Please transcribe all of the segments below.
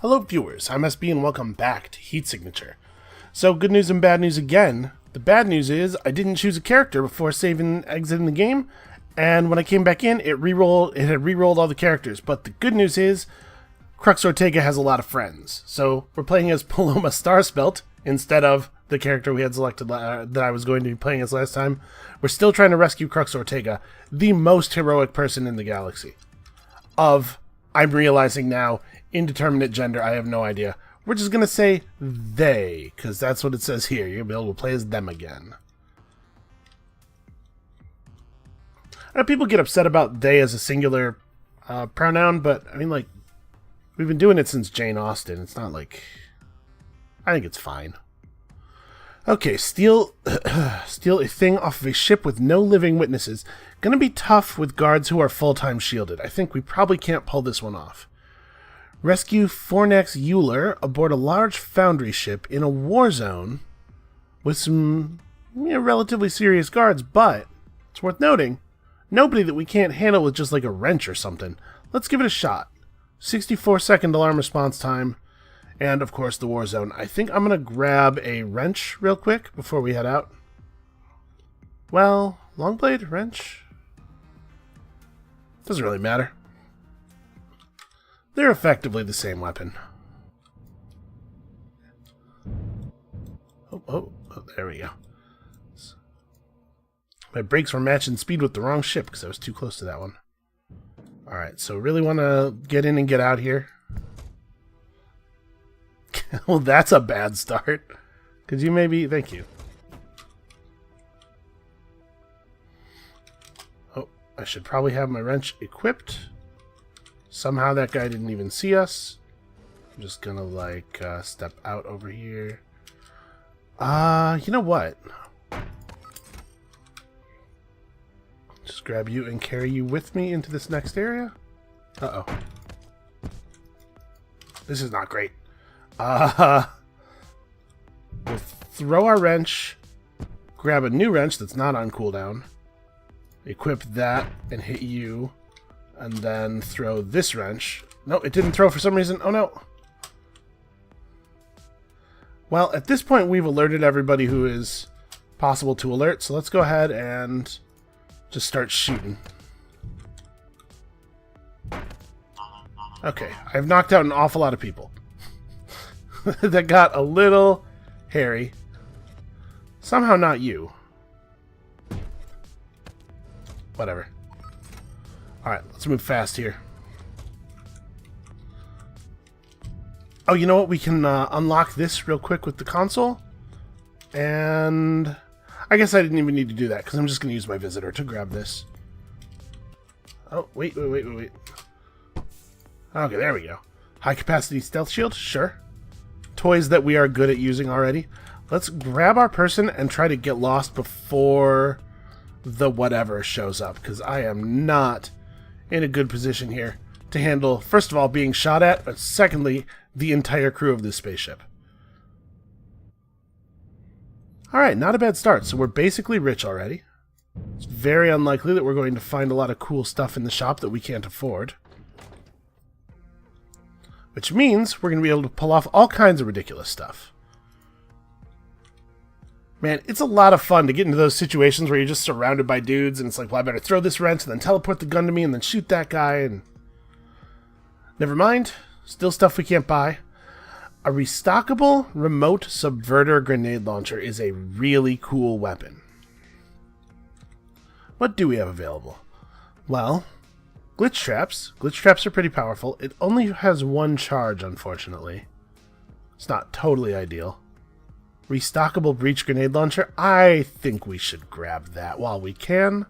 Hello viewers, I'm SB and welcome back to Heat Signature. So good news and bad news again. The bad news is I didn't choose a character before saving and exiting the game, and when I came back in, it had re-rolled all the characters. But the good news is Crux Ortega has a lot of friends. So we're playing as Paloma Starspelt instead of the character we had selected that I was going to be playing as last time. We're still trying to rescue Crux Ortega, the most heroic person in the galaxy. I'm realizing now, indeterminate gender, I have no idea. We're just going to say they, because that's what it says here. You'll be able to play as them again. People get upset about they as a singular pronoun, but, I mean, like, we've been doing it since Jane Austen. It's not like... I think it's fine. Okay, steal a thing off of a ship with no living witnesses. Gonna be tough with guards who are full-time shielded. I think we probably can't pull this one off. Rescue Fornax Euler aboard a large foundry ship in a war zone with some relatively serious guards, but it's worth noting, nobody that we can't handle with just like a wrench or something. Let's give it a shot. 64-second alarm response time, and of course the war zone. I think I'm going to grab a wrench real quick before we head out. Well, long blade, wrench, doesn't really matter. They're effectively the same weapon. Oh, there we go. My brakes were matching speed with the wrong ship because I was too close to that one. Alright, so really want to get in and get out here. Well, that's a bad start. Could you maybe... Thank you. Oh, I should probably have my wrench equipped. Somehow that guy didn't even see us. I'm just gonna, like, step out over here. You know what? Just grab you and carry you with me into this next area. Uh-oh. This is not great. We'll throw our wrench, grab a new wrench that's not on cooldown, equip that, and hit you. And then throw this wrench. No, it didn't throw for some reason. Oh, no. Well, at this point, we've alerted everybody who is possible to alert. So let's go ahead and just start shooting. Okay, I've knocked out an awful lot of people. That got a little hairy. Somehow not you. Whatever. Alright, let's move fast here. Oh, you know what? We can unlock this real quick with the console. And I guess I didn't even need to do that because I'm just going to use my visitor to grab this. Oh, wait. Okay, there we go. High capacity stealth shield? Sure. Toys that we are good at using already. Let's grab our person and try to get lost before the whatever shows up, because I am not in a good position here to handle, first of all, being shot at, but secondly, the entire crew of this spaceship. Alright, not a bad start. So we're basically rich already. It's very unlikely that we're going to find a lot of cool stuff in the shop that we can't afford. Which means we're going to be able to pull off all kinds of ridiculous stuff. Man, it's a lot of fun to get into those situations where you're just surrounded by dudes and it's like, well, I better throw this wrench and then teleport the gun to me and then shoot that guy and... Never mind. Still stuff we can't buy. A restockable remote subverter grenade launcher is a really cool weapon. What do we have available? Well, glitch traps. Glitch traps are pretty powerful. It only has one charge, unfortunately. It's not totally ideal. Restockable breach grenade launcher. I think we should grab that while we can.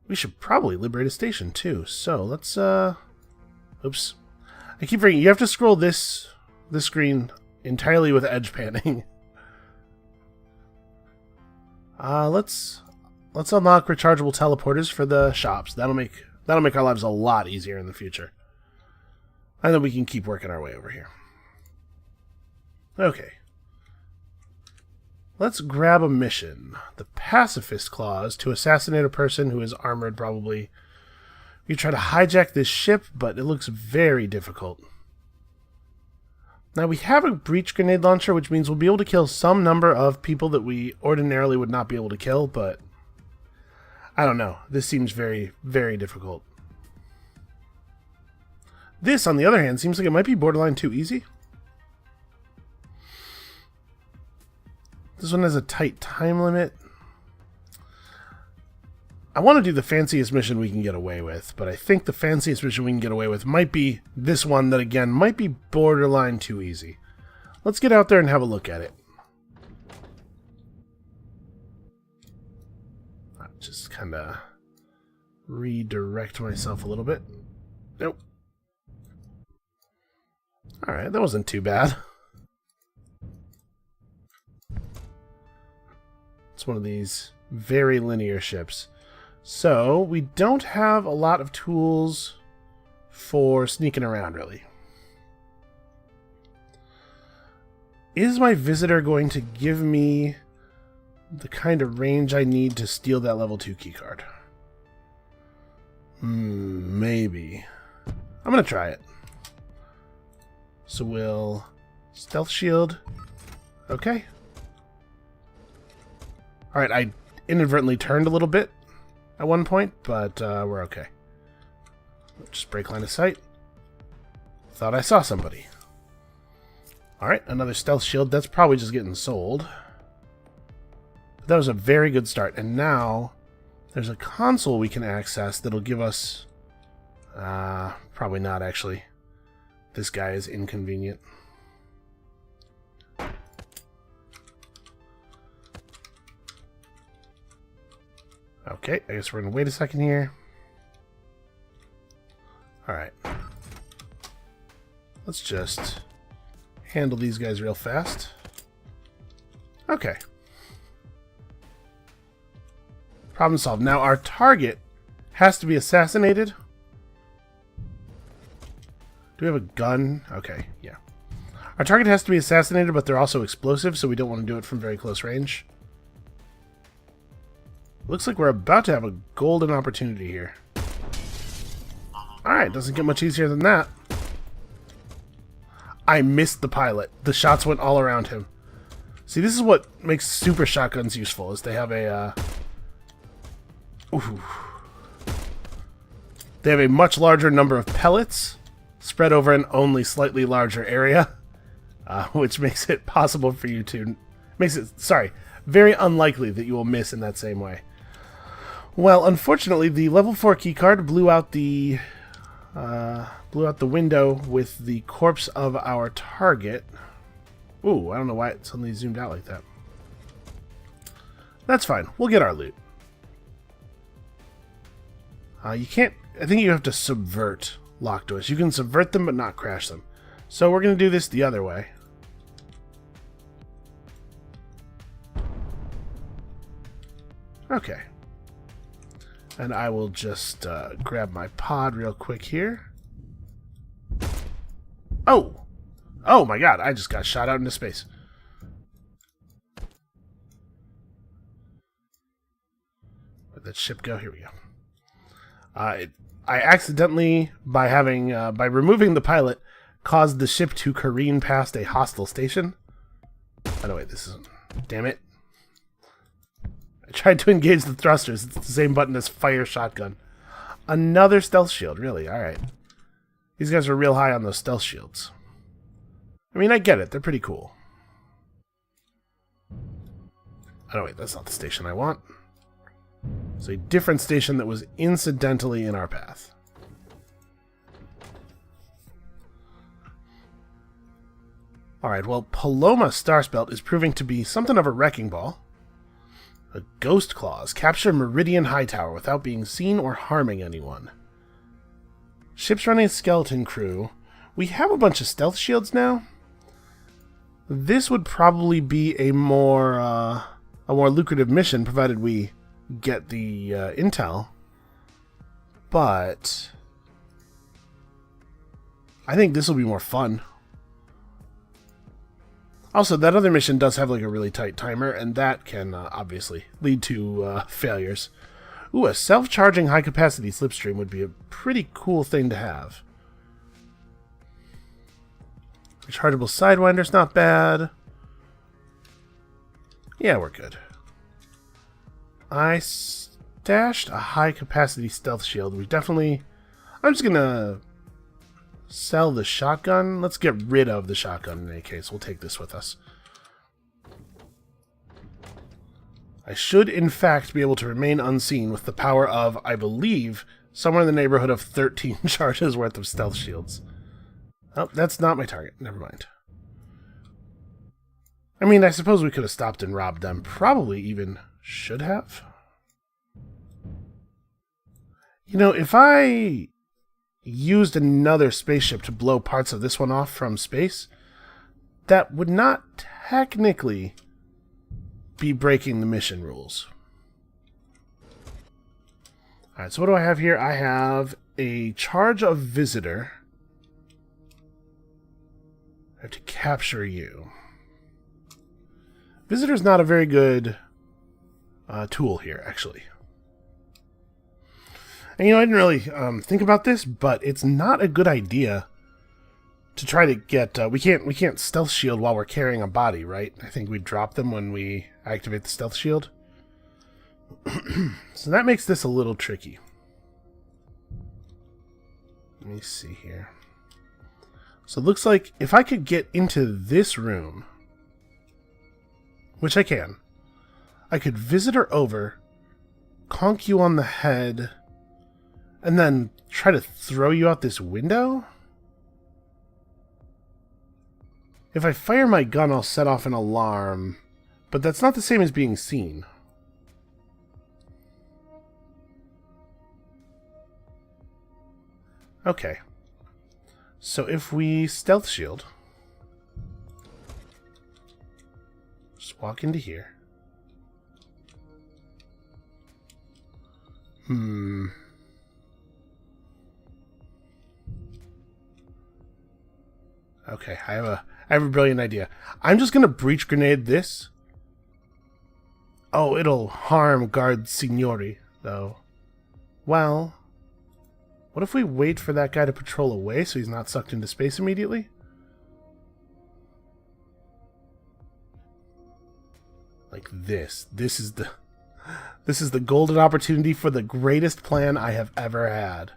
We should probably liberate a station too. So let's oops. I keep forgetting you have to scroll this screen entirely with edge panning. Let's unlock rechargeable teleporters for the shops. That'll make our lives a lot easier in the future. And then we can keep working our way over here. Okay. Let's grab a mission. The Pacifist Clause to assassinate a person who is armored probably We try to hijack this ship, but it looks very difficult. Now we have a breach grenade launcher, which means we'll be able to kill some number of people that we ordinarily would not be able to kill, but I don't know. This seems very, very difficult. This, on the other hand, seems like it might be borderline too easy. This one has a tight time limit. I want to do the fanciest mission we can get away with, but I think the fanciest mission we can get away with might be this one that, again, might be borderline too easy. Let's get out there and have a look at it. I'll just kind of redirect myself a little bit. Nope. Alright, that wasn't too bad. It's one of these very linear ships. So, we don't have a lot of tools for sneaking around, really. Is my visitor going to give me the kind of range I need to steal that level 2 keycard? Maybe. I'm going to try it. So we'll stealth shield. Okay. Alright, I inadvertently turned a little bit at one point, but we're okay. Just break line of sight. Thought I saw somebody. Alright, another stealth shield. That's probably just getting sold. But that was a very good start. And now there's a console we can access that'll give us... probably not, actually. This guy is inconvenient. Okay, I guess we're going to wait a second here. Alright. Let's just handle these guys real fast. Okay. Problem solved. Now our target has to be assassinated. Do we have a gun? Okay, yeah. Our target has to be assassinated, but they're also explosive, so we don't want to do it from very close range. Looks like we're about to have a golden opportunity here. Alright, doesn't get much easier than that. I missed the pilot. The shots went all around him. See, this is what makes super shotguns useful, is they have a, they have a much larger number of pellets spread over an only slightly larger area, which makes it possible for you to... very unlikely that you will miss in that same way. Well, unfortunately, the level 4 keycard blew out the window with the corpse of our target. Ooh, I don't know why it suddenly zoomed out like that. That's fine. We'll get our loot. You can't... I think you have to subvert lock doors. You can subvert them, but not crash them. So we're going to do this the other way. Okay. And I will just grab my pod real quick here. Oh! Oh my god, I just got shot out into space. Where'd that ship go? Here we go. I accidentally, by removing the pilot, caused the ship to careen past a hostile station. Oh no, wait, this isn't... Damn it. I tried to engage the thrusters. It's the same button as fire shotgun. Another stealth shield, really? Alright. These guys are real high on those stealth shields. I mean, I get it. They're pretty cool. Oh, wait, that's not the station I want. It's a different station that was incidentally in our path. Alright, well, Paloma Starspelt is proving to be something of a wrecking ball. A Ghost Claws. Capture Meridian Hightower without being seen or harming anyone. Ships running a skeleton crew. We have a bunch of stealth shields now. This would probably be a more lucrative mission, provided we get the intel. But I think this will be more fun. Also, that other mission does have like a really tight timer, and that can obviously lead to failures. Ooh, a self-charging high-capacity slipstream would be a pretty cool thing to have. Rechargeable sidewinder's not bad. Yeah, we're good. I stashed a high-capacity stealth shield. We definitely... I'm just gonna sell the shotgun. Let's get rid of the shotgun in any case. We'll take this with us. I should, in fact, be able to remain unseen with the power of, I believe, somewhere in the neighborhood of 13 charges worth of stealth shields. Oh, that's not my target. Never mind. I mean, I suppose we could have stopped and robbed them. Probably even should have. You know, if I used another spaceship to blow parts of this one off from space, that would not technically be breaking the mission rules. Alright, so what do I have here? I have a charge of visitor. I have to capture you. Visitor's not a very good tool here, actually. And you know, I didn't really think about this, but it's not a good idea to try to get... we can't stealth shield while we're carrying a body, right? I think we drop them when we activate the stealth shield. So that makes this a little tricky. Let me see here. So it looks like if I could get into this room, which I can, I could visitor over, conk you on the head, and then try to throw you out this window? If I fire my gun, I'll set off an alarm, but that's not the same as being seen. Okay. So if we stealth shield, just walk into here. Okay, I have a brilliant idea. I'm just gonna breach grenade this. Oh, it'll harm Guard Signori, though. Well, what if we wait for that guy to patrol away so he's not sucked into space immediately? Like this. This is the golden opportunity for the greatest plan I have ever had.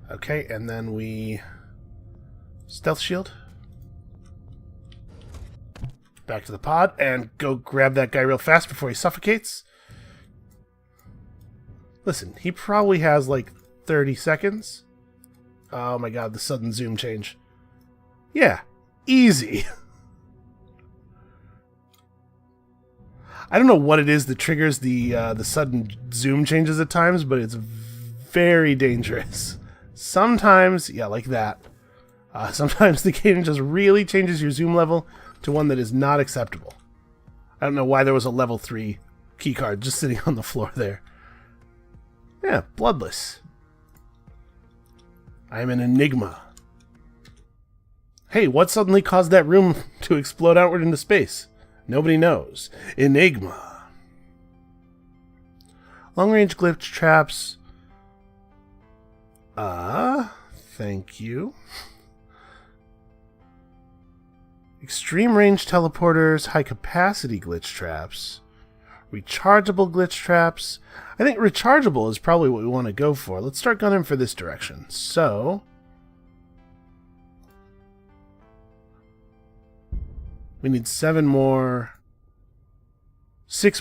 Okay, and then we stealth shield. Back to the pod and go grab that guy real fast before he suffocates. Listen, he probably has like 30 seconds. Oh my god, the sudden zoom change. Yeah, easy. I don't know what it is that triggers the sudden zoom changes at times, but it's very dangerous. Sometimes, yeah, like that. Sometimes the game just really changes your zoom level to one that is not acceptable. I don't know why there was a level 3 keycard just sitting on the floor there. Yeah, bloodless. I am an enigma. Hey, what suddenly caused that room to explode outward into space? Nobody knows. Enigma. Long-range glitch traps. Thank you. Extreme range teleporters, high capacity glitch traps, rechargeable glitch traps. I think rechargeable is probably what we want to go for. Let's start gunning for this direction. So, we need 6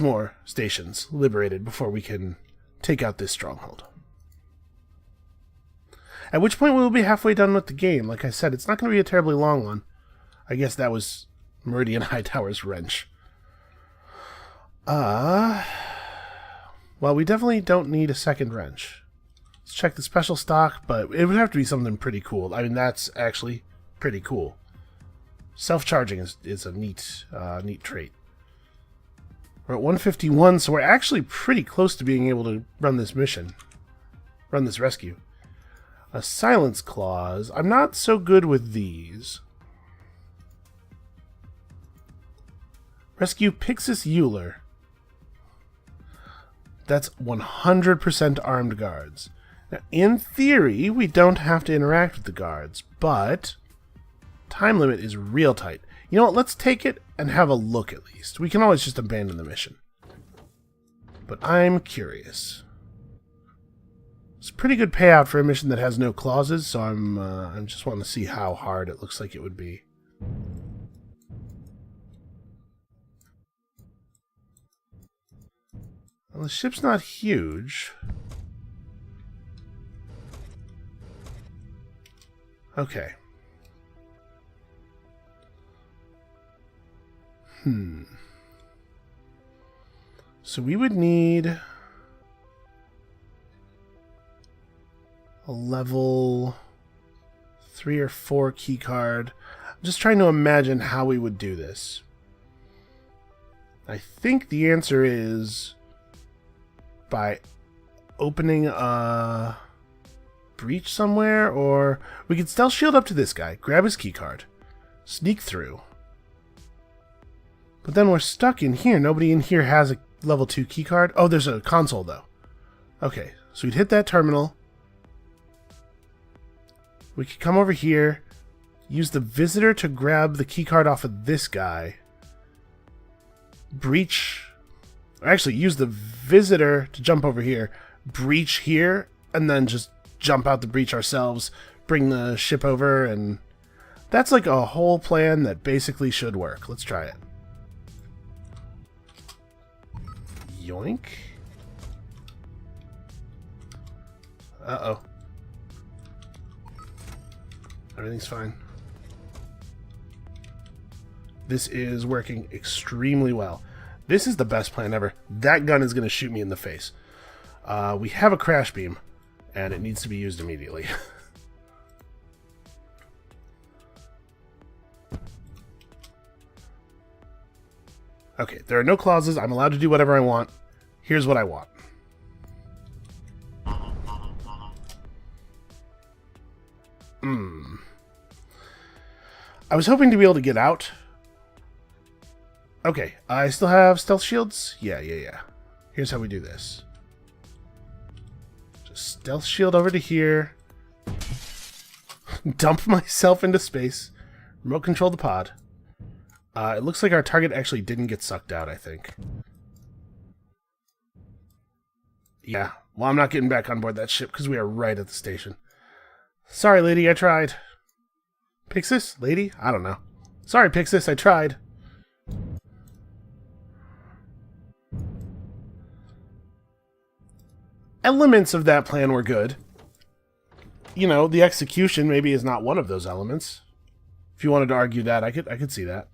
more stations liberated before we can take out this stronghold. At which point we'll be halfway done with the game. Like I said, it's not going to be a terribly long one. I guess that was Meridian Hightower's wrench. Well, we definitely don't need a second wrench. Let's check the special stock, but it would have to be something pretty cool. I mean, that's actually pretty cool. Self-charging is a neat trait. We're at 151, so we're actually pretty close to being able to run this mission. Run this rescue. A silence clause. I'm not so good with these. Rescue Pixis Euler. That's 100% armed guards. Now, in theory, we don't have to interact with the guards, but time limit is real tight. You know what? Let's take it and have a look at least. We can always just abandon the mission. But I'm curious. It's a pretty good payout for a mission that has no clauses, so I'm just wanting to see how hard it looks like it would be. Well, the ship's not huge. Okay. So we would need a level 3 or 4 key card. I'm just trying to imagine how we would do this. I think the answer is by opening a breach somewhere, or we could stealth shield up to this guy, grab his key card, sneak through. But then we're stuck in here. Nobody in here has a level 2 key card. Oh, there's a console though. Okay, so we'd hit that terminal. We could come over here, use the visitor to grab the key card off of this guy. Breach. Actually, use the visitor to jump over here, breach here, and then just jump out the breach ourselves, bring the ship over, and that's like a whole plan that basically should work. Let's try it. Yoink. Uh-oh. Everything's fine. This is working extremely well. This is the best plan ever. That gun is going to shoot me in the face. We have a crash beam, and it needs to be used immediately. Okay, there are no clauses. I'm allowed to do whatever I want. Here's what I want. I was hoping to be able to get out. Okay, I still have stealth shields? Yeah. Here's how we do this. Just stealth shield over to here. Dump myself into space. Remote control the pod. It looks like our target actually didn't get sucked out, I think. Yeah, well, I'm not getting back on board that ship because we are right at the station. Sorry, lady, I tried. Pixis? Lady? I don't know. Sorry, Pixis, I tried. Elements of that plan were good. You know, the execution maybe is not one of those elements. If you wanted to argue that, I could see that.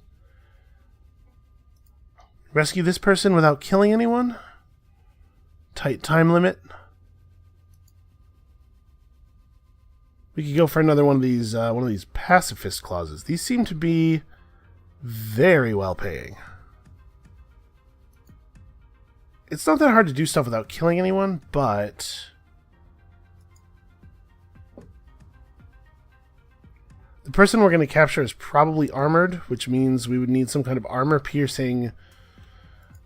Rescue this person without killing anyone? Tight time limit. We could go for another one of these pacifist clauses. These seem to be very well paying. It's not that hard to do stuff without killing anyone, but the person we're going to capture is probably armored, which means we would need some kind of armor-piercing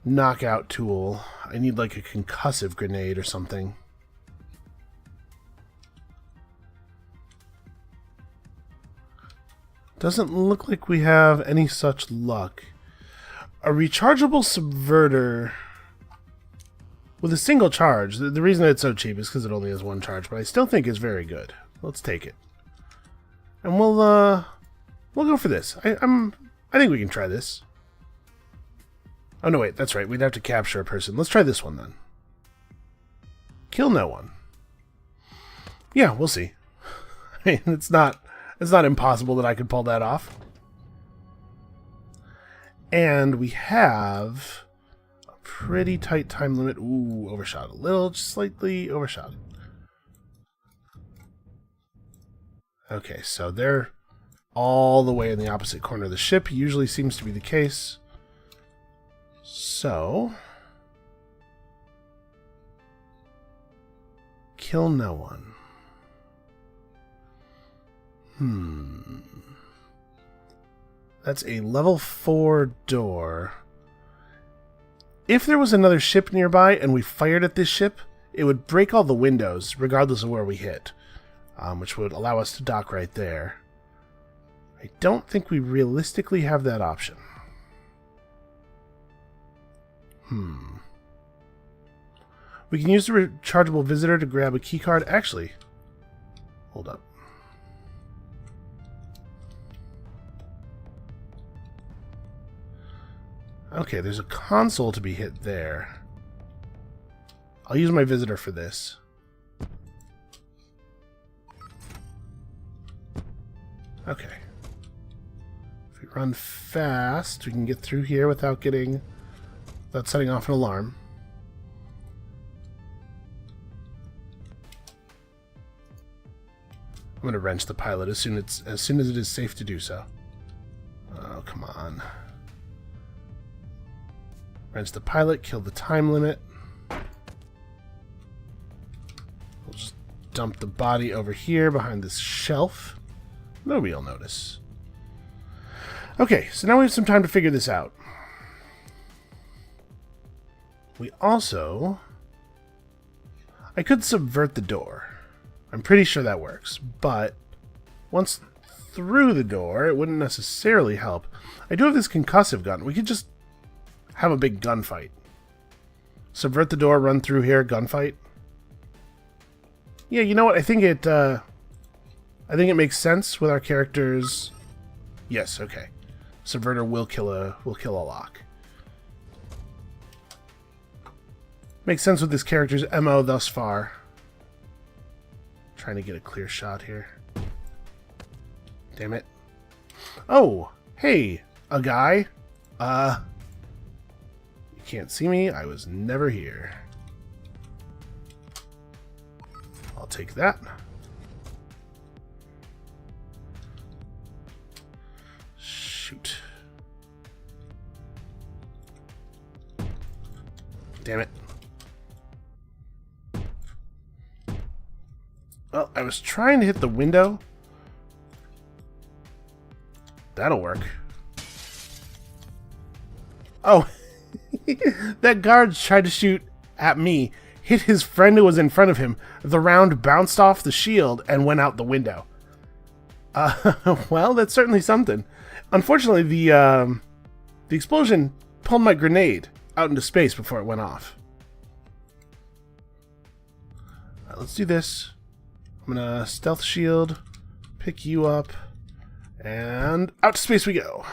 knockout tool. I need like a concussive grenade or something. Doesn't look like we have any such luck. A rechargeable subverter with a single charge. The reason it's so cheap is because it only has one charge, but I still think it's very good. Let's take it. And we'll go for this. I think we can try this. Oh no, wait, that's right. We'd have to capture a person. Let's try this one then. Kill no one. Yeah, we'll see. I mean, it's not impossible that I could pull that off. And we have a pretty tight time limit. Ooh, overshot a little, just slightly overshot. Okay, so they're all the way in the opposite corner of the ship. Usually seems to be the case. So, kill no one. That's a level 4 door. If there was another ship nearby and we fired at this ship, it would break all the windows, regardless of where we hit, which would allow us to dock right there. I don't think we realistically have that option. We can use the rechargeable visitor to grab a keycard. Actually, hold up. Okay, there's a console to be hit there. I'll use my visitor for this. Okay. If we run fast, we can get through here without setting off an alarm. I'm going to wrench the pilot as soon as it is safe to do so. Oh, come on. Wrench the pilot, kill the time limit. We'll just dump the body over here behind this shelf. Nobody will notice. Okay, so now we have some time to figure this out. We also... I could subvert the door. I'm pretty sure that works, but once through the door, it wouldn't necessarily help. I do have this concussive gun. We could just have a big gunfight. Subvert the door, run through here, gunfight. Yeah, you know what? I think it makes sense with our characters. Yes, okay. Subverter will kill a lock. Makes sense with this character's MO thus far. Trying to get a clear shot here. Damn it. Oh, hey, a guy. You can't see me. I was never here. I'll take that. Shoot. Damn it. Well, I was trying to hit the window. That'll work. Oh, that guard tried to shoot at me, hit his friend who was in front of him. The round bounced off the shield and went out the window. Well, that's certainly something. Unfortunately, the explosion pulled my grenade out into space before it went off. All right, let's do this. I'm gonna stealth shield, pick you up, and out to space we go.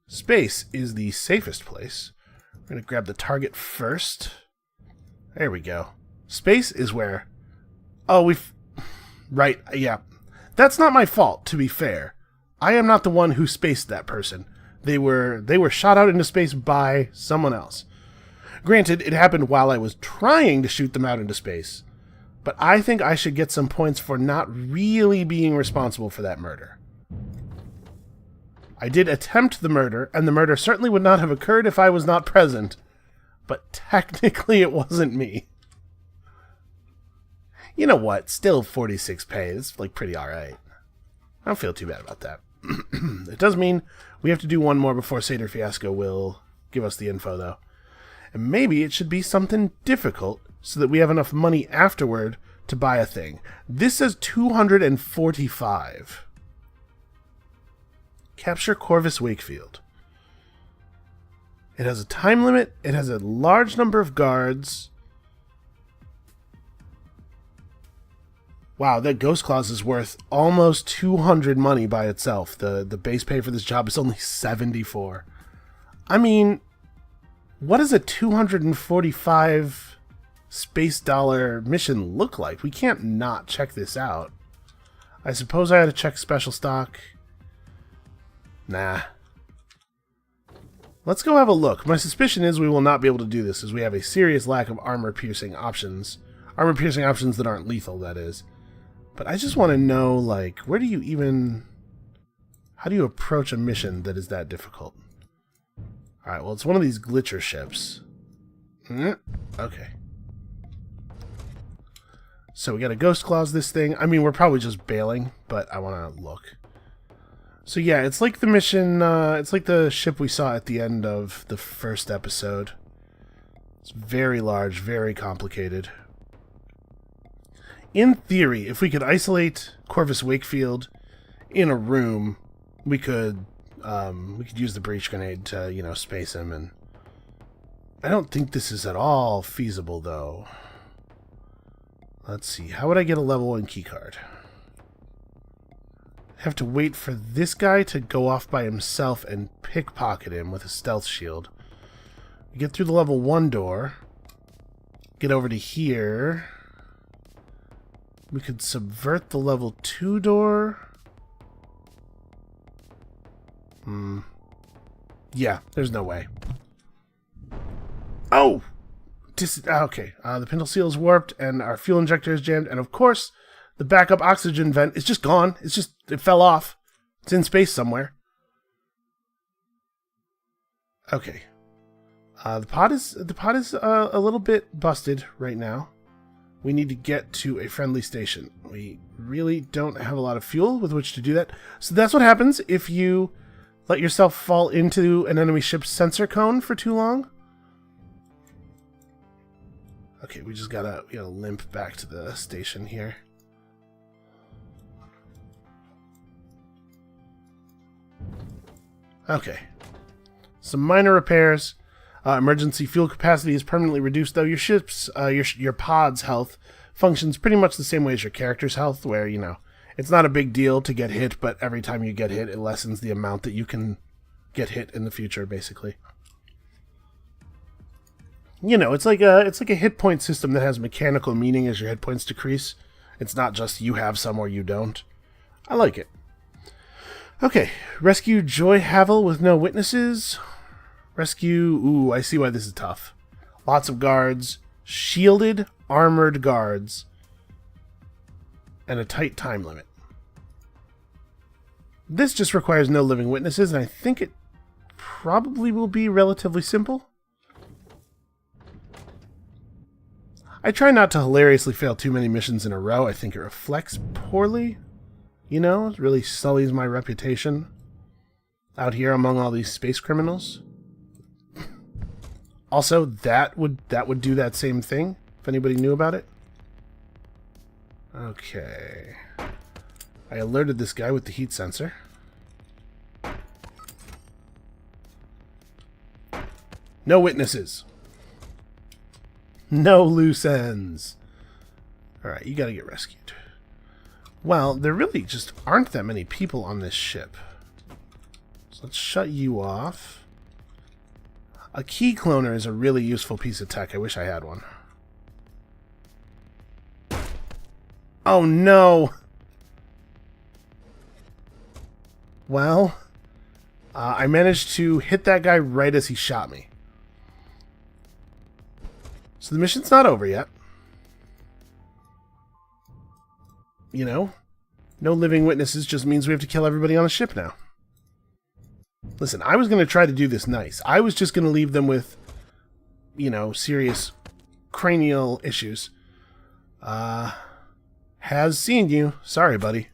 Space is the safest place. We're gonna grab the target first. There we go. Space is where... Oh, right, yeah. That's not my fault, to be fair. I am not the one who spaced that person. They were shot out into space by someone else. Granted, it happened while I was trying to shoot them out into space. But I think I should get some points for not really being responsible for that murder. I did attempt the murder, and the murder certainly would not have occurred if I was not present. But technically it wasn't me. You know what? Still 46 pay. It's like pretty alright. I don't feel too bad about that. It does mean we have to do one more before Seder Fiasco will give us the info, though. And maybe it should be something difficult so that we have enough money afterward to buy a thing. This says 245. Capture Corvus Wakefield. It has a time limit. It has a large number of guards. Wow, that ghost clause is worth almost 200 money by itself. The base pay for this job is only 74. I mean, what does a 245 space dollar mission look like? We can't not check this out. I suppose I had to check special stock. Nah. Let's go have a look. My suspicion is we will not be able to do this, as we have a serious lack of armor-piercing options. Armor-piercing options that aren't lethal, that is. But I just want to know, like, where do you even... How do you approach a mission that is that difficult? Alright, well, it's one of these glitcher ships. Okay. So we got to ghost clause this thing. I mean, we're probably just bailing, but I want to look. So yeah, it's like the mission, it's like the ship we saw at the end of the first episode. It's very large, very complicated. In theory, if we could isolate Corvus Wakefield in a room, we could use the breach grenade to, you know, space him, and I don't think this is at all feasible, though. Let's see, how would I get a level 1 keycard? Have to wait for this guy to go off by himself and pickpocket him with a stealth shield. We get through the level 1 door. Get over to here. We could subvert the level 2 door. Yeah, there's no way. Oh! Okay, the pintle seal is warped and our fuel injector is jammed, and of course, the backup oxygen vent is just gone. It fell off. It's in space somewhere. Okay. The pod is a little bit busted right now. We need to get to a friendly station. We really don't have a lot of fuel with which to do that. So that's what happens if you let yourself fall into an enemy ship's sensor cone for too long. Okay, we just gotta limp back to the station here. Okay. Some minor repairs. Emergency fuel capacity is permanently reduced, though your ship's, your pod's health functions pretty much the same way as your character's health, where, you know, it's not a big deal to get hit, but every time you get hit, it lessens the amount that you can get hit in the future, basically. You know, it's like a hit point system that has mechanical meaning as your hit points decrease. It's not just you have some or you don't. I like it. Okay, rescue Joy Havel with no witnesses. Rescue... Ooh, I see why this is tough. Lots of guards. Shielded, armored guards. And a tight time limit. This just requires no living witnesses, and I think it probably will be relatively simple. I try not to hilariously fail too many missions in a row. I think it reflects poorly. You know, it really sullies my reputation out here among all these space criminals. Also, that would do that same thing, if anybody knew about it. Okay. I alerted this guy with the heat sensor. No witnesses. No loose ends. Alright, you gotta get rescued. Well, there really just aren't that many people on this ship. So let's shut you off. A key cloner is a really useful piece of tech. I wish I had one. Oh no! Well, I managed to hit that guy right as he shot me. So the mission's not over yet. You know, no living witnesses just means we have to kill everybody on the ship now. Listen, I was going to try to do this nice. I was just going to leave them with, you know, serious cranial issues. Has seen you. Sorry, buddy.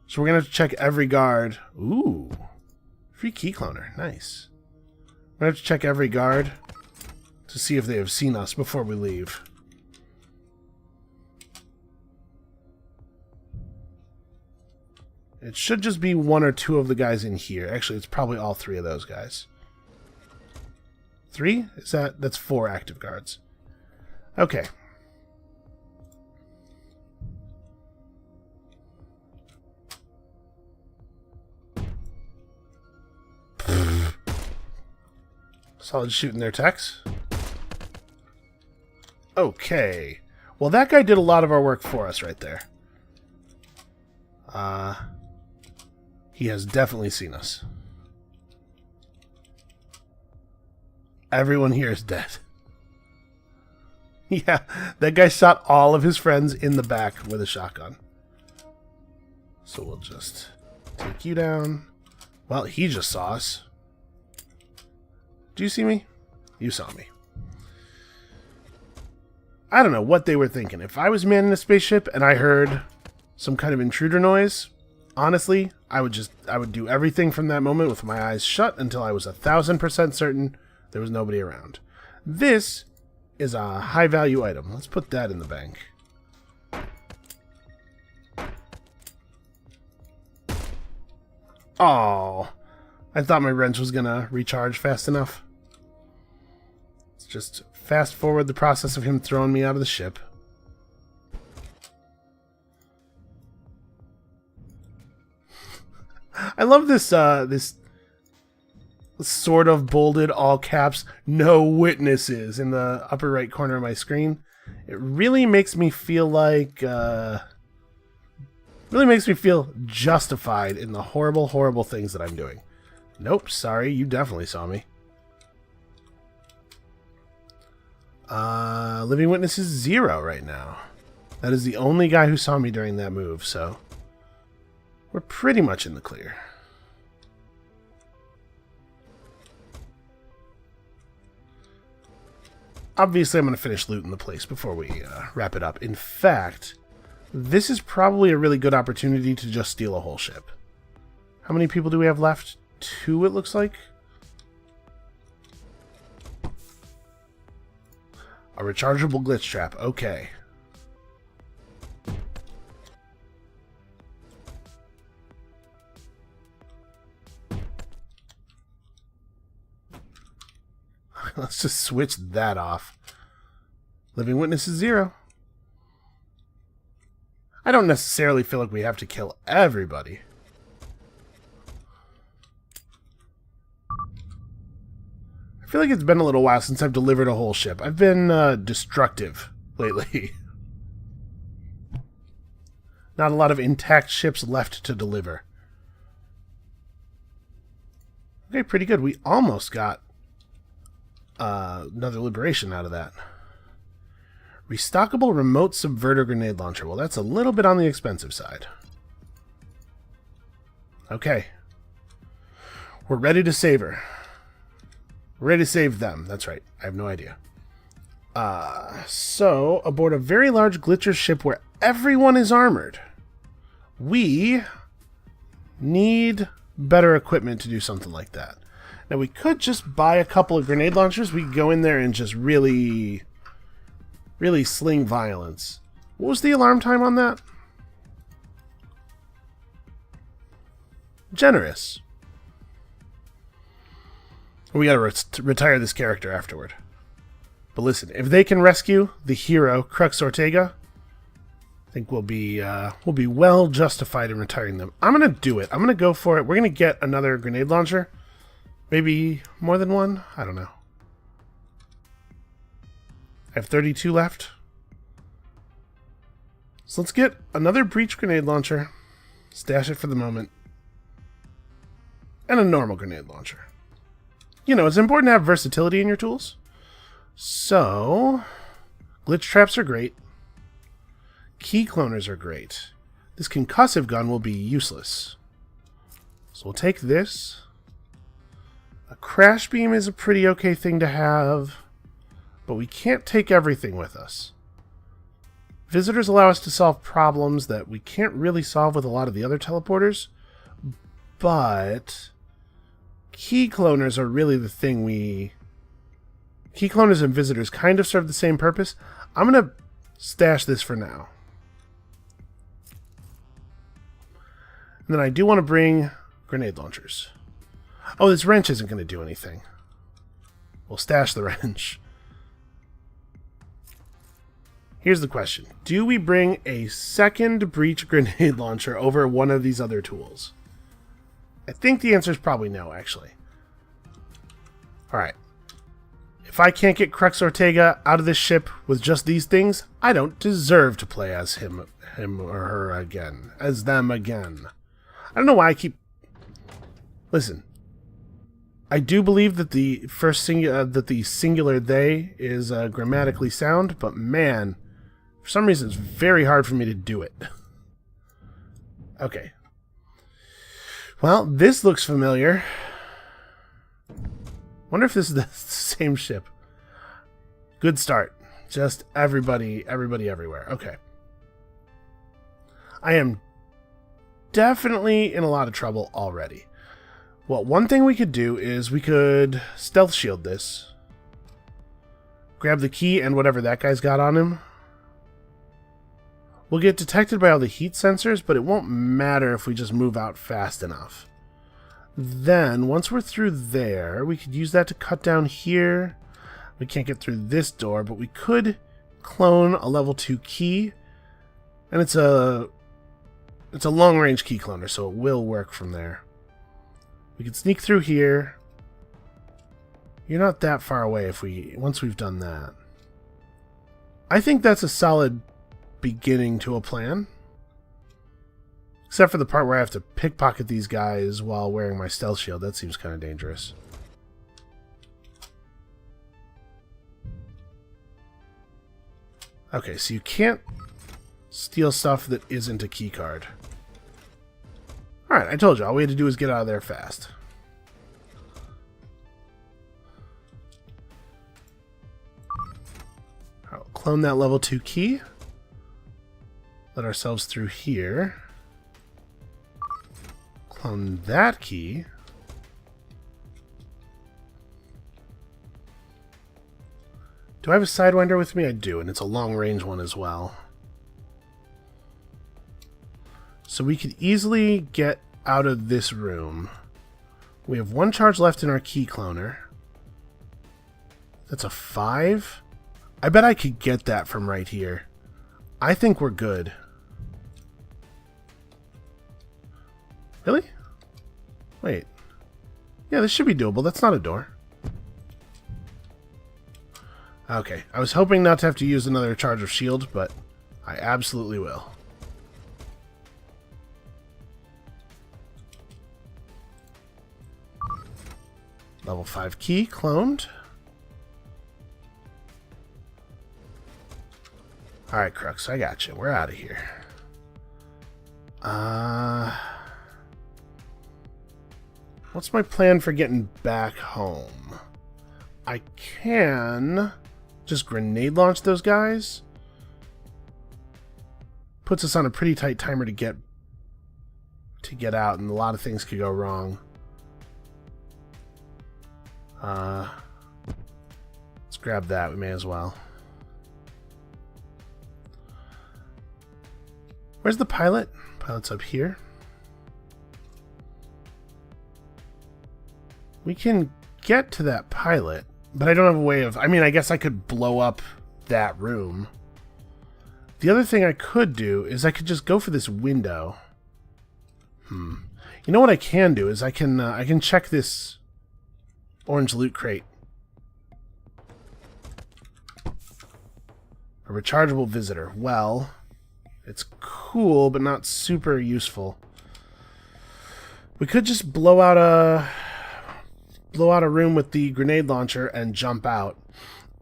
So we're going to have to check every guard. Ooh. Free key cloner. Nice. We're going to have to check every guard to see if they have seen us before we leave. It should just be one or two of the guys in here. Actually, it's probably all three of those guys. 3? That's 4 active guards. Okay. Solid shooting their techs. Okay. Well, that guy did a lot of our work for us right there. He has definitely seen us. Everyone here is dead. Yeah, that guy shot all of his friends in the back with a shotgun. So we'll just take you down. Well, he just saw us. Do you see me? You saw me. I don't know what they were thinking. If I was manning a spaceship and I heard some kind of intruder noise, honestly, I would do everything from that moment with my eyes shut until I was 1,000% certain there was nobody around. This is a high value item. Let's put that in the bank. Oh, I thought my wrench was gonna recharge fast enough. Let's just fast forward the process of him throwing me out of the ship. I love this this sort of bolded all caps "no witnesses" in the upper right corner of my screen. It really makes me feel like justified in the horrible things that I'm doing. Nope, sorry, you definitely saw me. Living witness is 0 right now. That is the only guy who saw me during that move, so we're pretty much in the clear. Obviously, I'm going to finish looting the place before we wrap it up. In fact, this is probably a really good opportunity to just steal a whole ship. How many people do we have left? 2, it looks like. A rechargeable glitch trap. Okay. Let's just switch that off. Living witness is 0. I don't necessarily feel like we have to kill everybody. I feel like it's been a little while since I've delivered a whole ship. I've been destructive lately. Not a lot of intact ships left to deliver. Okay, pretty good. We almost got another liberation out of that. Restockable remote subverter grenade launcher. Well, that's a little bit on the expensive side. Okay. We're ready to save her. We're ready to save them. That's right. I have no idea. So, aboard a very large glitcher ship where everyone is armored, we need better equipment to do something like that. Now, we could just buy a couple of grenade launchers. We could go in there and just really sling violence. What was the alarm time on that? Generous. We gotta retire this character afterward. But listen, if they can rescue the hero, Crux Ortega, I think we'll be well justified in retiring them. I'm gonna do it. I'm gonna go for it. We're gonna get another grenade launcher. Maybe more than one? I don't know. I have 32 left. So let's get another breach grenade launcher. Stash it for the moment. And a normal grenade launcher. You know, it's important to have versatility in your tools. So, glitch traps are great. Key cloners are great. This concussive gun will be useless. So we'll take this. A crash beam is a pretty okay thing to have, but we can't take everything with us. Visitors allow us to solve problems that we can't really solve with a lot of the other teleporters, but key cloners are really the thing we... Key cloners and visitors kind of serve the same purpose. I'm going to stash this for now. And then I do want to bring grenade launchers. Oh, this wrench isn't going to do anything. We'll stash the wrench. Here's the question. Do we bring a second breach grenade launcher over one of these other tools? I think the answer is probably no, actually. Alright. If I can't get Crux Ortega out of this ship with just these things, I don't deserve to play as him or her again. As them again. I don't know why I keep... Listen. I do believe that the singular they is grammatically sound, but man, for some reason it's very hard for me to do it. Okay. Well, this looks familiar. Wonder if this is the same ship. Good start. Just everybody everywhere. Okay. I am definitely in a lot of trouble already. Well, one thing we could do is we could stealth shield this. Grab the key and whatever that guy's got on him. We'll get detected by all the heat sensors, but it won't matter if we just move out fast enough. Then, once we're through there, we could use that to cut down here. We can't get through this door, but we could clone a level 2 key. And it's a long-range key cloner, so it will work from there. We can sneak through here. You're not that far away once we've done that. I think that's a solid beginning to a plan. Except for the part where I have to pickpocket these guys while wearing my stealth shield. That seems kind of dangerous. Okay, so you can't steal stuff that isn't a keycard. Alright, I told you. All we had to do is get out of there fast. I'll clone that level 2 key. Let ourselves through here. Clone that key. Do I have a Sidewinder with me? I do, and it's a long-range one as well. So we could easily get out of this room. We have 1 charge left in our key cloner. That's a 5. I bet I could get that from right here. I think we're good. Really? Wait. Yeah, this should be doable. That's not a door. Okay. I was hoping not to have to use another charge of shield, but I absolutely will. Level 5 key cloned. Alright, Crux, I got you. We're out of here. What's my plan for getting back home? I can just grenade launch those guys. Puts us on a pretty tight timer to get out, and a lot of things could go wrong. Let's grab that. We may as well. Where's the pilot? Pilot's up here. We can get to that pilot, but I don't have a way of... I mean, I guess I could blow up that room. The other thing I could do is I could just go for this window. You know what I can do is I can check this orange loot crate. A rechargeable visitor. Well, it's cool, but not super useful. We could just blow out a room with the grenade launcher and jump out.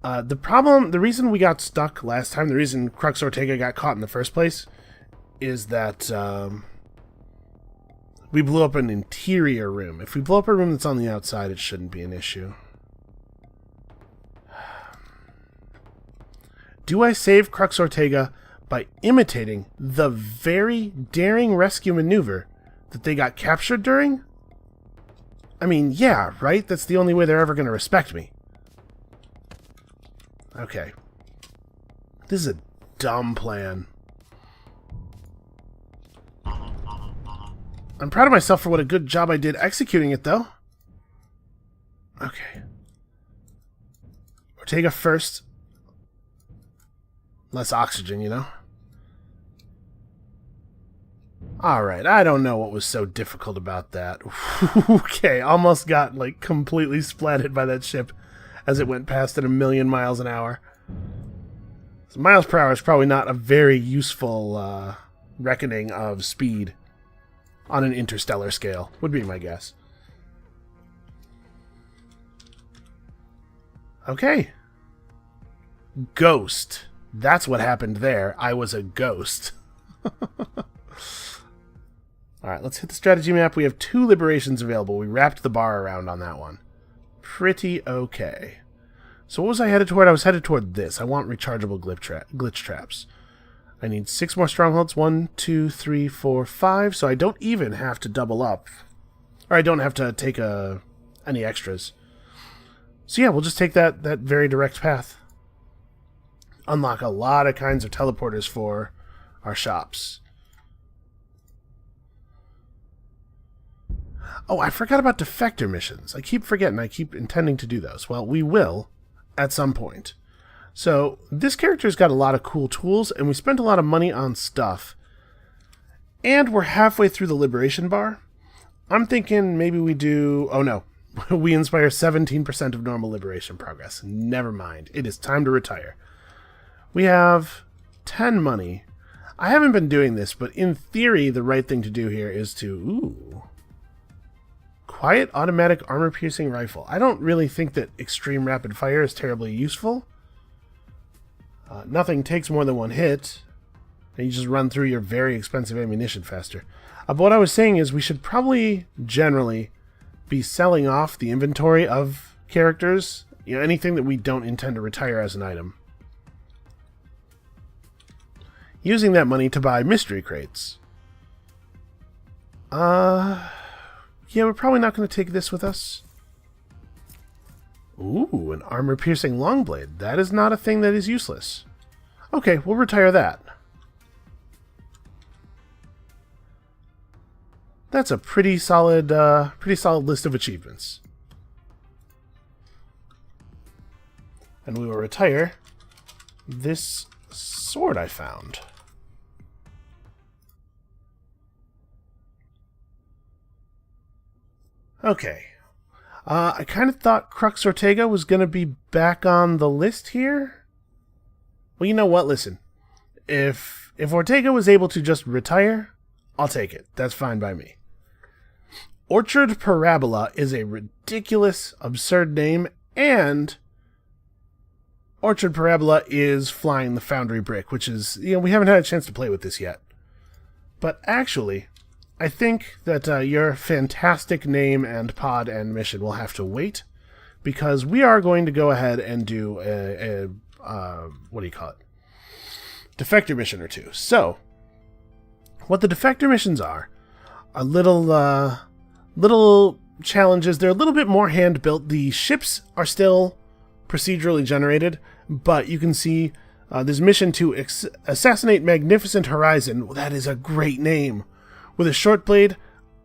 The reason we got stuck last time, the reason Crux Ortega got caught in the first place, is that we blew up an interior room. If we blow up a room that's on the outside, it shouldn't be an issue. Do I save Crux Ortega by imitating the very daring rescue maneuver that they got captured during? I mean, yeah, right? That's the only way they're ever going to respect me. Okay. This is a dumb plan. I'm proud of myself for what a good job I did executing it, though. Okay. Ortega first. Less oxygen, you know? Alright, I don't know what was so difficult about that. Okay, almost got, like, completely splatted by that ship as it went past at 1,000,000 miles an hour. So miles per hour is probably not a very useful reckoning of speed on an interstellar scale, would be my guess. Okay. Ghost. That's what happened there. I was a ghost. Alright, let's hit the strategy map. We have 2 liberations available. We wrapped the bar around on that one. Pretty okay. So what was I headed toward? I was headed toward this. I want rechargeable glitch traps. I need 6 more strongholds. 1, 2, 3, 4, 5. So I don't even have to double up. Or I don't have to take any extras. So yeah, we'll just take that very direct path. Unlock a lot of kinds of teleporters for our shops. Oh, I forgot about defector missions. I keep forgetting. I keep intending to do those. Well, we will at some point. So this character's got a lot of cool tools, and we spent a lot of money on stuff. And we're halfway through the Liberation Bar. I'm thinking maybe we do... Oh no, we inspire 17% of normal Liberation progress. Never mind. It is time to retire. We have 10 money. I haven't been doing this, but in theory, the right thing to do here is to... Ooh... Quiet automatic armor-piercing rifle. I don't really think that extreme rapid fire is terribly useful. Nothing takes more than 1 hit, and you just run through your very expensive ammunition faster. But what I was saying is we should probably generally be selling off the inventory of characters, anything that we don't intend to retire as an item. Using that money to buy mystery crates. Yeah, we're probably not going to take this with us. Ooh, an armor-piercing longblade. That is not a thing that is useless. Okay, we'll retire that. That's a pretty solid list of achievements. And we will retire this sword I found. Okay. I kind of thought Crux Ortega was going to be back on the list here. Well, you know what? Listen. If Ortega was able to just retire, I'll take it. That's fine by me. Orchard Parabola is a ridiculous, absurd name, and Orchard Parabola is flying the Foundry Brick, which is, we haven't had a chance to play with this yet. But actually, I think that your fantastic name and pod and mission will have to wait, because we are going to go ahead and do a what do you call it? Defector mission or two. So, what the defector missions are little challenges. They're a little bit more hand-built. The ships are still procedurally generated, but you can see this mission to assassinate Magnificent Horizon. That is a great name. With a short blade,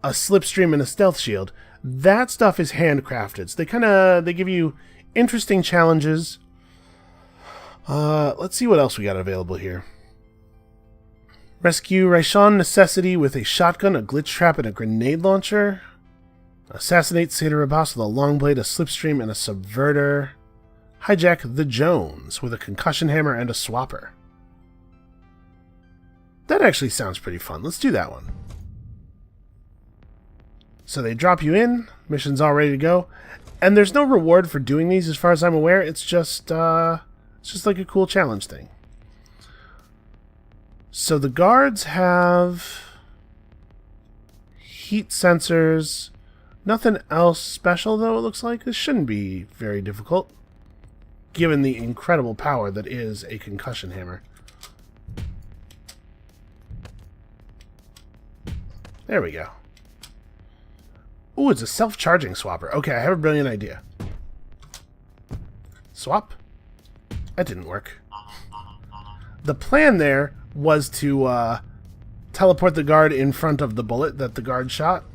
a slipstream, and a stealth shield. That stuff is handcrafted. So they give you interesting challenges. Let's see what else we got available here. Rescue Raishan Necessity with a shotgun, a glitch trap, and a grenade launcher. Assassinate Satyr Abbas with a long blade, a slipstream, and a subverter. Hijack the Jones with a concussion hammer and a swapper. That actually sounds pretty fun. Let's do that one. So they drop you in, mission's all ready to go, and there's no reward for doing these as far as I'm aware. It's just like a cool challenge thing. So the guards have heat sensors. Nothing else special, though, it looks like. This shouldn't be very difficult, given the incredible power that is a concussion hammer. There we go. Ooh, it's a self-charging swapper. Okay, I have a brilliant idea. Swap? That didn't work. The plan there was to teleport the guard in front of the bullet that the guard shot.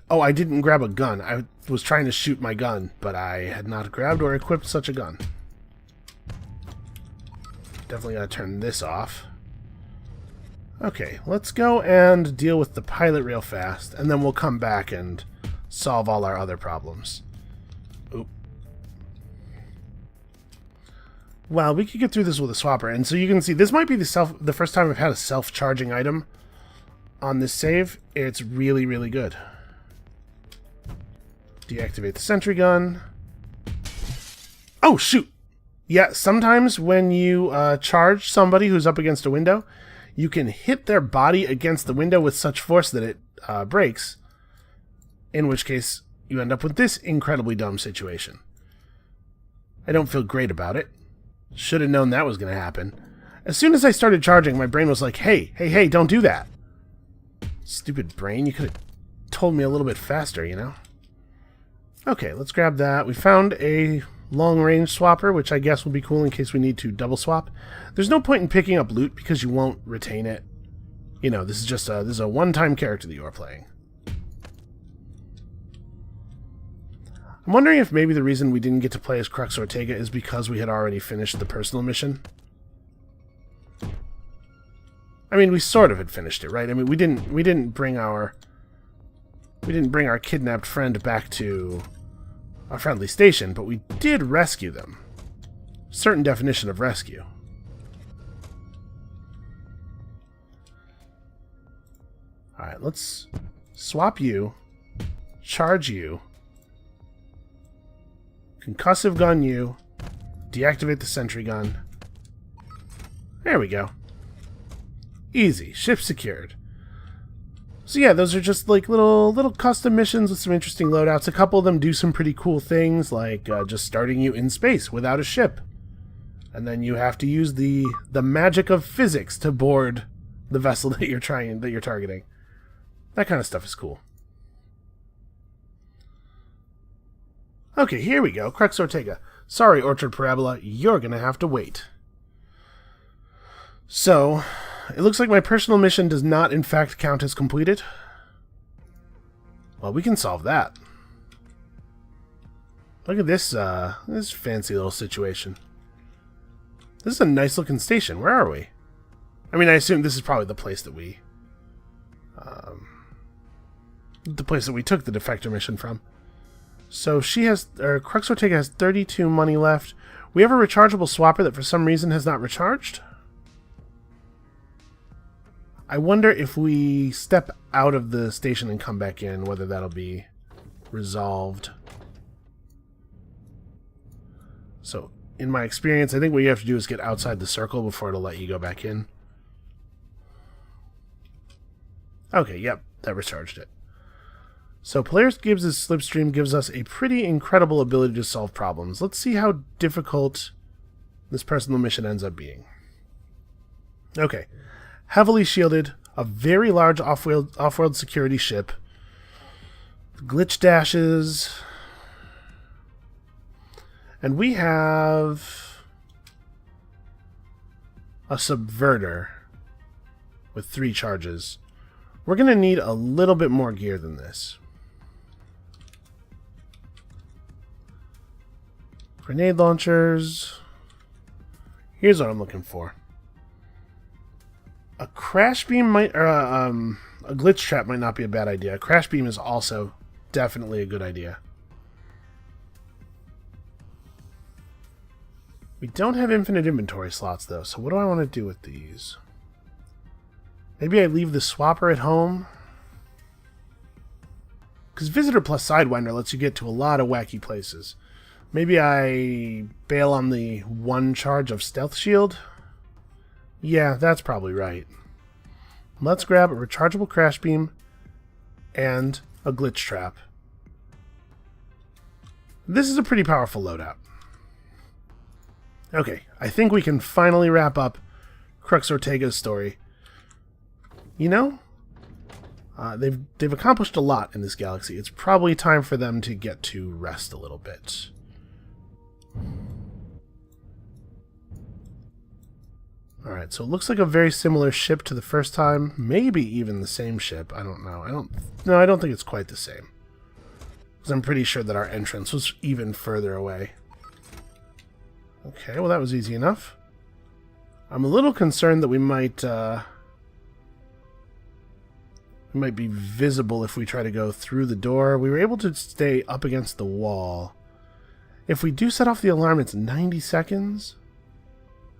Oh, I didn't grab a gun. I was trying to shoot my gun, but I had not grabbed or equipped such a gun. Definitely gotta turn this off. Okay, let's go and deal with the pilot real fast, and then we'll come back and solve all our other problems. Oop. Well, we could get through this with a swapper, and so you can see this might be the first time I've had a self-charging item on this save. It's really, really good. Deactivate the sentry gun. Oh, shoot! Yeah, sometimes when you charge somebody who's up against a window, you can hit their body against the window with such force that it breaks, in which case you end up with this incredibly dumb situation. I don't feel great about it. Should have known that was going to happen. As soon as I started charging, my brain was like, hey, don't do that. Stupid brain, you could have told me a little bit faster, you know? Okay, let's grab that. We found a long-range swapper, which I guess will be cool in case we need to double swap. There's no point in picking up loot because you won't retain it. You know, this is a one-time character that you are playing. I'm wondering if maybe the reason we didn't get to play as Crux Ortega is because we had already finished the personal mission. I mean, we sort of had finished it, right? I mean, we didn't bring our kidnapped friend back to a friendly station, but we did rescue them. Certain definition of rescue. Alright, let's swap you, charge you, concussive gun you, deactivate the sentry gun. There we go. Easy. Ship secured. So yeah, those are just like little custom missions with some interesting loadouts. A couple of them do some pretty cool things, like just starting you in space without a ship. And then you have to use the magic of physics to board the vessel that you're targeting. That kind of stuff is cool. Okay, here we go. Crux Ortega. Sorry, Orchard Parabola, you're gonna have to wait. So, it looks like my personal mission does not in fact count as completed. Well, we can solve that. Look at this fancy little situation. This is a nice looking station. Where are we? I mean, I assume this is probably the place that we took the defector mission from. So Crux Ortega has 32 money left. We have a rechargeable swapper that for some reason has not recharged. I wonder if we step out of the station and come back in, whether that'll be resolved. So, in my experience, I think what you have to do is get outside the circle before it'll let you go back in. Okay, yep, that recharged it. So, Polaris Gibbs' Slipstream gives us a pretty incredible ability to solve problems. Let's see how difficult this personal mission ends up being. Okay. Heavily shielded, a very large off-world security ship, glitch dashes, and we have a subverter with 3 charges. We're going to need a little bit more gear than this. Grenade launchers. Here's what I'm looking for. A crash beam might, or a glitch trap might not be a bad idea. A crash beam is also definitely a good idea. We don't have infinite inventory slots though, so what do I want to do with these? Maybe I leave the swapper at home? Because Visitor plus Sidewinder lets you get to a lot of wacky places. Maybe I bail on the 1 charge of Stealth Shield? Yeah, that's probably right. Let's grab a rechargeable crash beam and a glitch trap. This is a pretty powerful loadout. Okay, I think we can finally wrap up Crux Ortega's story. You know, they've accomplished a lot in this galaxy. It's probably time for them to get to rest a little bit. Alright, so it looks like a very similar ship to the first time. Maybe even the same ship. I don't know. I don't think it's quite the same. Because I'm pretty sure that our entrance was even further away. Okay, well that was easy enough. I'm a little concerned that we might be visible if we try to go through the door. We were able to stay up against the wall. If we do set off the alarm, it's 90 seconds.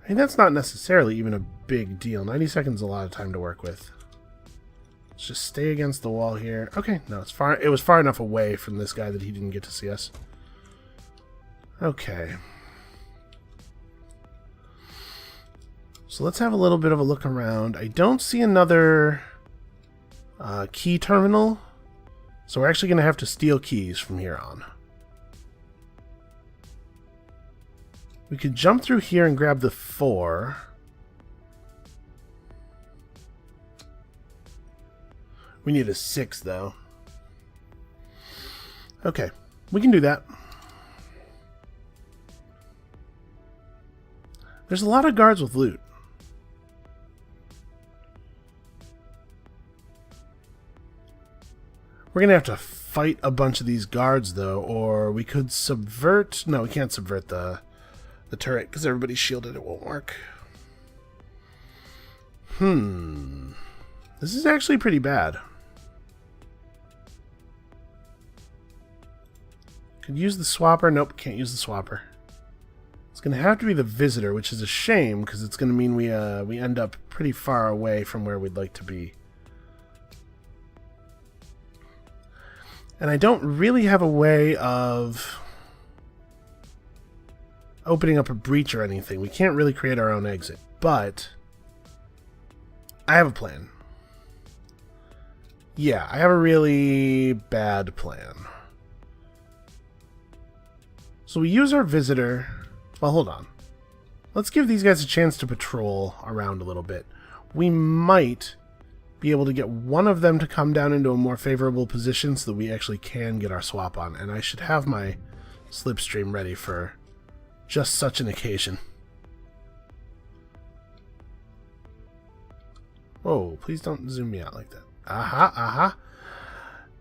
I mean, that's not necessarily even a big deal. 90 seconds is a lot of time to work with. Let's just stay against the wall here. Okay, no, it was far enough away from this guy that he didn't get to see us. Okay. So let's have a little bit of a look around. I don't see another key terminal, so we're actually going to have to steal keys from here on. We could jump through here and grab the 4. We need a 6, though. Okay, we can do that. There's a lot of guards with loot. We're going to have to fight a bunch of these guards, though, or we could subvert... No, we can't subvert the turret, because everybody's shielded. It won't work. This is actually pretty bad. Could use the swapper. Nope, can't use the swapper. It's going to have to be the visitor, which is a shame, because it's going to mean we end up pretty far away from where we'd like to be. And I don't really have a way of opening up a breach or anything. We can't really create our own exit, but I have a plan. Yeah, I have a really bad plan. So we use our visitor. Well, hold on. Let's give these guys a chance to patrol around a little bit. We might be able to get one of them to come down into a more favorable position so that we actually can get our swap on. And I should have my slipstream ready for just such an occasion. Whoa, please don't zoom me out like that. Aha.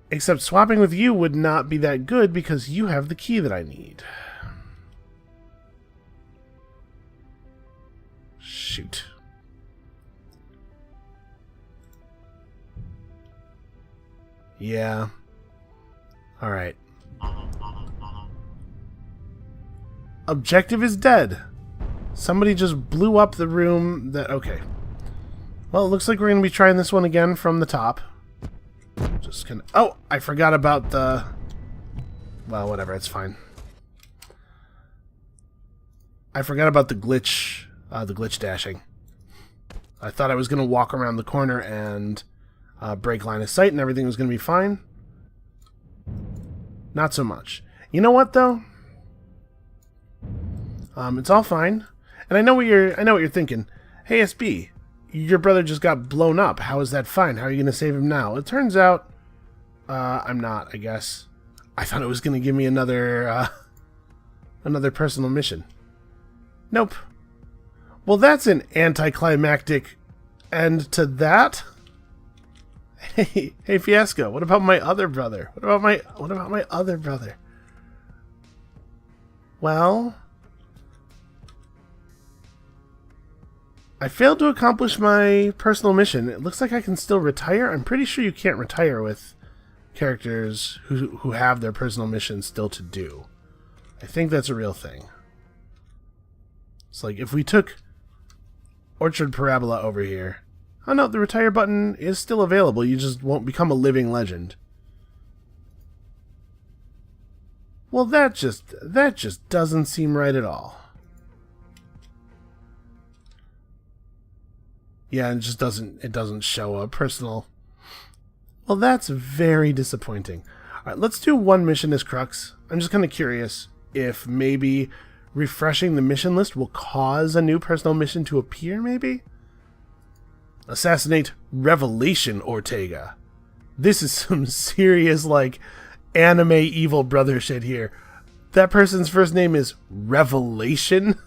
Except swapping with you would not be that good because you have the key that I need. Shoot. Yeah. Alright. Objective is dead. Somebody just blew up the room that... Okay. Well, it looks like we're going to be trying this one again from the top. Just gonna... Oh! I forgot about the... Well, whatever. It's fine. I forgot about the glitch dashing. I thought I was going to walk around the corner and break line of sight and everything was going to be fine. Not so much. You know what, though? It's all fine. And I know what you're thinking. Hey, SB, your brother just got blown up. How is that fine? How are you going to save him now? It turns out, I'm not, I guess. I thought it was going to give me another personal mission. Nope. Well, that's an anticlimactic end to that. Hey, Fiasco, what about my other brother? What about my other brother? Well, I failed to accomplish my personal mission. It looks like I can still retire. I'm pretty sure you can't retire with characters who have their personal missions still to do. I think that's a real thing. It's like if we took Orchard Parabola over here. Oh no, the retire button is still available. You just won't become a living legend. Well, that just doesn't seem right at all. Yeah, it just doesn't show a personal. Well, that's very disappointing. All right, let's do one mission as Crux. I'm just kind of curious if maybe refreshing the mission list will cause a new personal mission to appear, maybe? Assassinate Revelation Ortega. This is some serious, like, anime evil brother shit here. That person's first name is Revelation?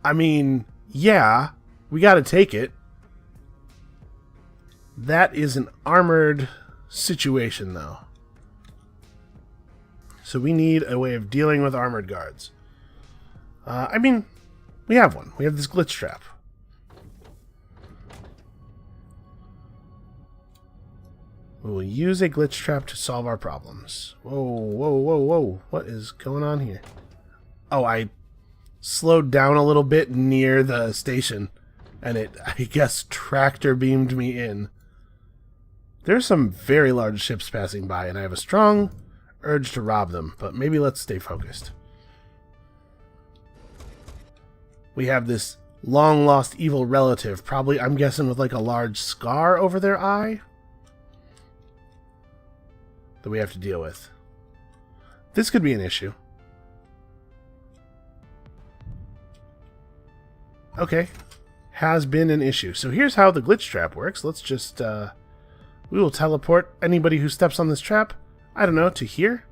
I mean, yeah, we gotta take it. That is an armored situation, though. So we need a way of dealing with armored guards. I mean, we have one. We have this glitch trap. We will use a glitch trap to solve our problems. Whoa. What is going on here? Oh, I slowed down a little bit near the station, and it, I guess, tractor beamed me in. There's some very large ships passing by, and I have a strong urge to rob them, but maybe let's stay focused. We have this long-lost evil relative, probably, I'm guessing, with like a large scar over their eye that we have to deal with. This could be an issue. Okay. Has been an issue. So here's how the glitch trap works. Let's just, we will teleport anybody who steps on this trap, I don't know, to here.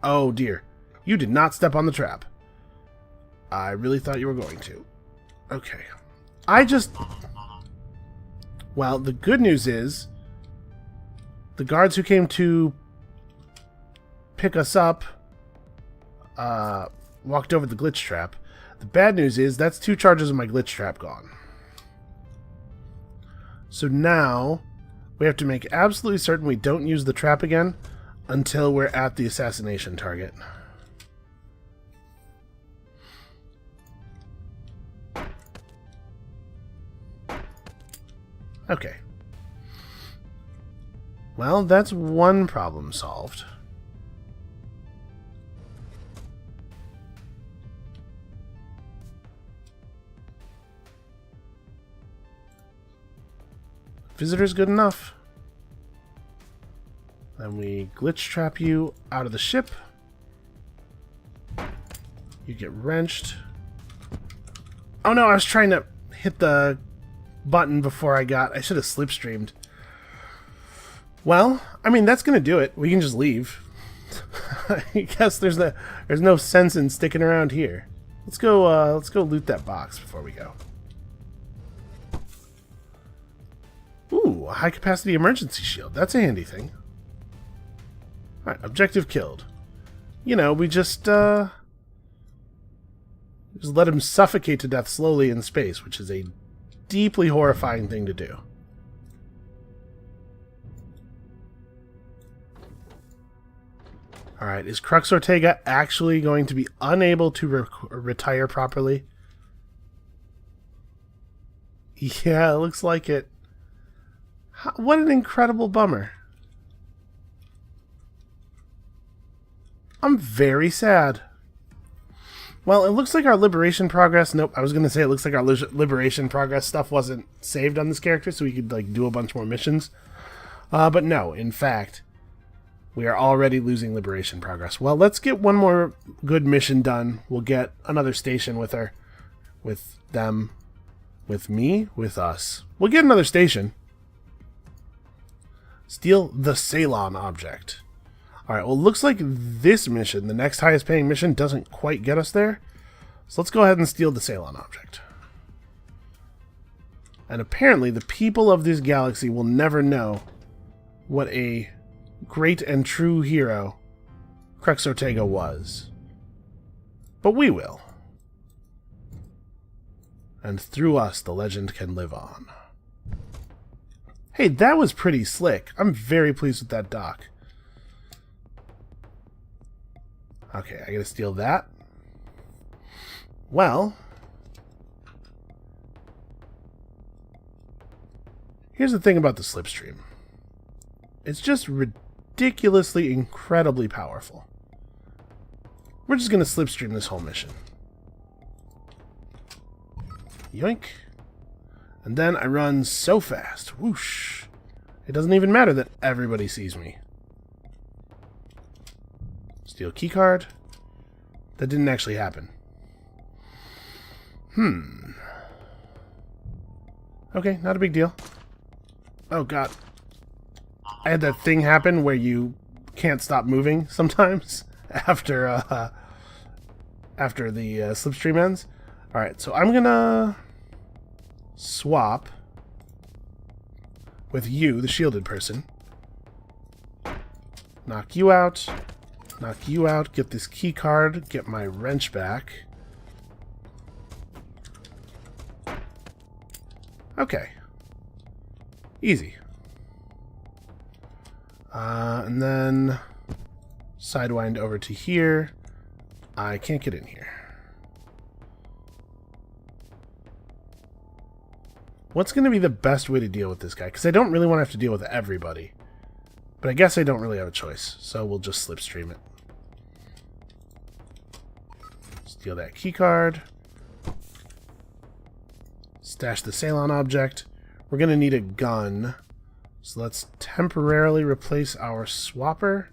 Oh dear. You did not step on the trap. I really thought you were going to. Okay. Well, the good news is the guards who came to pick us up walked over the glitch trap. The bad news is that's 2 charges of my glitch trap gone. So now we have to make absolutely certain we don't use the trap again until we're at the assassination target. Okay. Well, that's one problem solved. Visitor's good enough. Then we glitch trap you out of the ship. You get wrenched. Oh no, I was trying to hit the button before I should have slipstreamed. Well, I mean, that's gonna do it. We can just leave. I guess there's no sense in sticking around here. Let's go loot that box before we go. Ooh, a high-capacity emergency shield. That's a handy thing. Alright, objective killed. You know, we just let him suffocate to death slowly in space, which is a deeply horrifying thing to do. Alright, is Crux Ortega actually going to be unable to retire properly? Yeah, it looks like it. What an incredible bummer. I'm very sad. Well, it looks like our liberation progress... Nope, I was going to say it looks like our liberation progress stuff wasn't saved on this character, so we could like do a bunch more missions. But no, in fact, we are already losing liberation progress. Well, let's get one more good mission done. We'll get another station with her. With them. With me. With us. We'll get another station. Steal the Ceylon object. Alright, well, it looks like this mission, the next highest paying mission, doesn't quite get us there. So let's go ahead and steal the Ceylon object. And apparently the people of this galaxy will never know what a great and true hero Crux Ortega was. But we will. And through us, the legend can live on. Hey, that was pretty slick. I'm very pleased with that dock. Okay, I gotta steal that. Well, here's the thing about the slipstream. It's just ridiculously, incredibly powerful. We're just gonna slipstream this whole mission. Yoink. And then I run so fast. Whoosh. It doesn't even matter that everybody sees me. Steal keycard. That didn't actually happen. Okay, not a big deal. Oh god. I had that thing happen where you can't stop moving sometimes after the slipstream ends. Alright, so I'm gonna swap with you, the shielded person. Knock you out. Knock you out. Get this key card. Get my wrench back. Okay. Easy. And then sidewind over to here. I can't get in here. What's going to be the best way to deal with this guy? Because I don't really want to have to deal with everybody. But I guess I don't really have a choice. So we'll just slipstream it. Steal that keycard. Stash the Ceylon object. We're going to need a gun. So let's temporarily replace our swapper.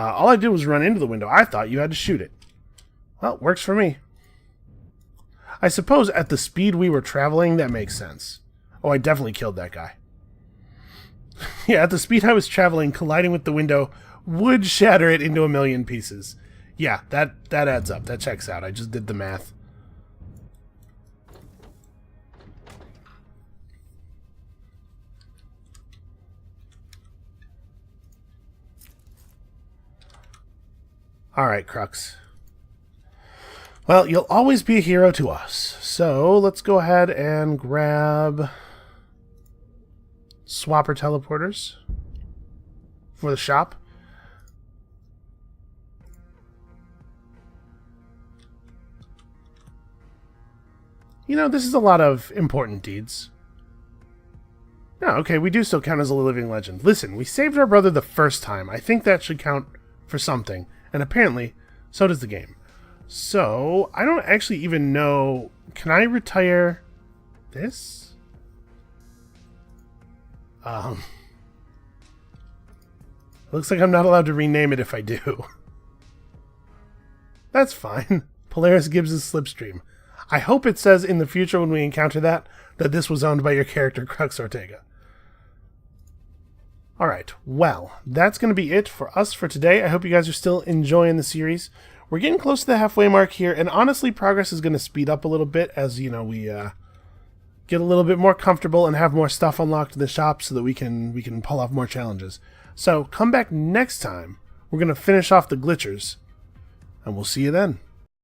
All I did was run into the window. I thought you had to shoot it. Well, works for me. I suppose at the speed we were traveling, that makes sense. Oh, I definitely killed that guy. Yeah, at the speed I was traveling, colliding with the window would shatter it into a million pieces. Yeah, that adds up. That checks out. I just did the math. Alright, Crux. Well, you'll always be a hero to us. So, let's go ahead and grab swapper teleporters for the shop. You know, this is a lot of important deeds. No, okay, we do still count as a living legend. Listen, we saved our brother the first time. I think that should count for something. And apparently, so does the game. So, I don't actually even know... Can I retire this? Looks like I'm not allowed to rename it if I do. That's fine. Polaris Gibbs' Slipstream. I hope it says in the future when we encounter that this was owned by your character, Crux Ortega. Alright, well, that's going to be it for us for today. I hope you guys are still enjoying the series. We're getting close to the halfway mark here, and honestly, progress is going to speed up a little bit as, you know, we get a little bit more comfortable and have more stuff unlocked in the shop so that we can pull off more challenges. So, come back next time. We're going to finish off the glitchers, and we'll see you then.